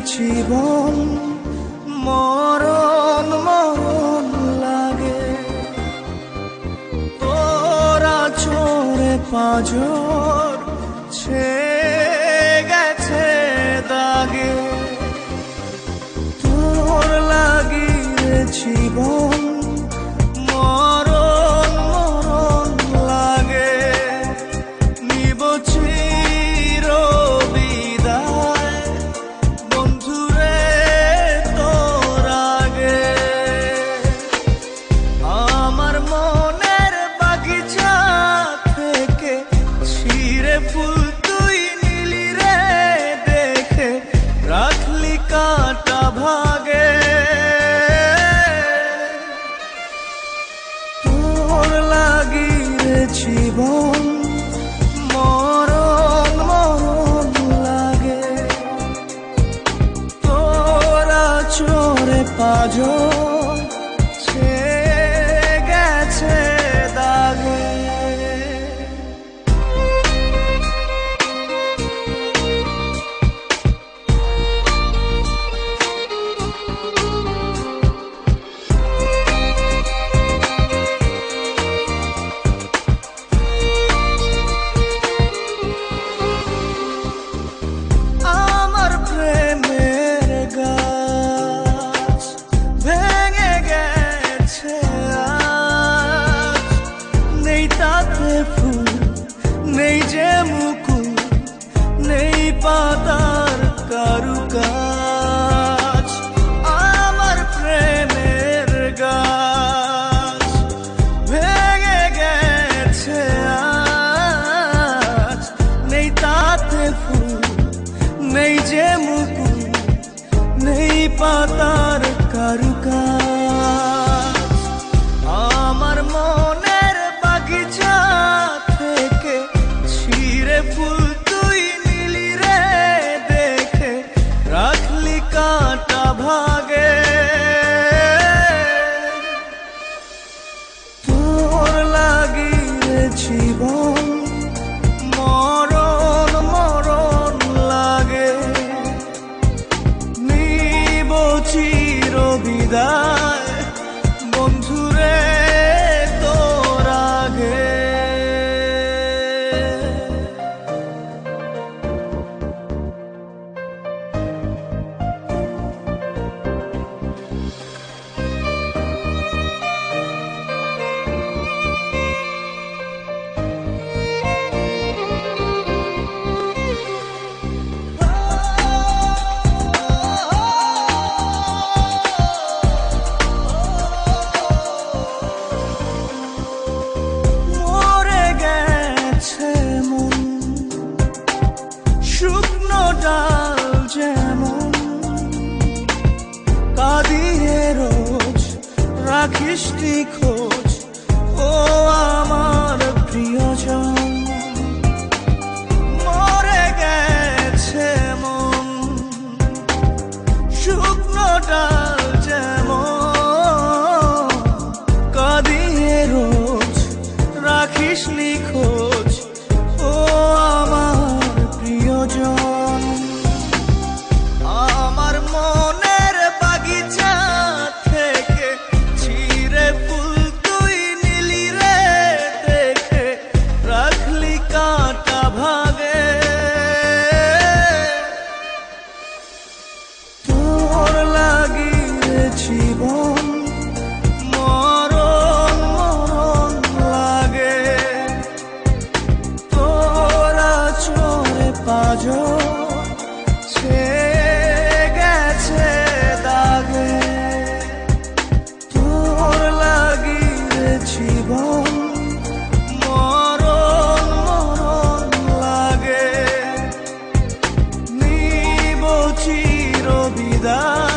জীবন মরণ মরণ লাগে তোরা চোরে পাঁজর ছেয়ে গেছে দাগে তোর লাগিয়ে জীবন মরণ মরণ লাগে নিব চির বিদায় বন্ধুরে তোর আগে আমার মনের বাগিচা থেকে ছিঁড়ে ফুল তুই নিলি রে দেখে রাখলি কাঁটা ভাগে তোর লাগিয়ে জীবন মরণ মরণ লাগে তোরা চোরে পাঁজর ছেয়ে গেছে দাগে আমার প্রেমের গাছ ভেঙে গেছে আজ নেই তাতে ফুল নেই যে মুকুল নেই পাতার কারুকাজ আমার প্রেমের গাছ ভেঙে গেছে আজ নেই তাতে ফুল নেই যে মুকুল নেই পাতার কারুকাজ আমার মনের বাগিচা থেকে ছিঁড়ে ফুল তুই নিলি রে দেখে রাখলি কাঁটা ভাগে তোর লাগিয়ে জীবন মরণ মরণ লাগে নিব চির বিদায় বন্ধুরে তোর আগে মরে গেছে মন শুকনো ডাল যেমন কাঁদিয়ে রোজ রাখিস নি খোঁজ ও আমার প্রিয়জন মরে গেছে মন শুকনো ডাল যেমন কাঁদিয়ে রোজ রাখিস নি খোঁজ ও আমার প্রিয়জন আমার মনের বাগিচা থেকে ছিঁড়ে ফুল তুই নিলি রে দেখে রাখলি কাঁটা ভাগে তোর লাগিয়ে জীবন মরণ মরণ লাগে তোরা চোরে পাঁজর ছেয়ে গেছে দাগে তোর লাগিয়ে জীবন মরণ মরণ লাগে নিব চির বিদায়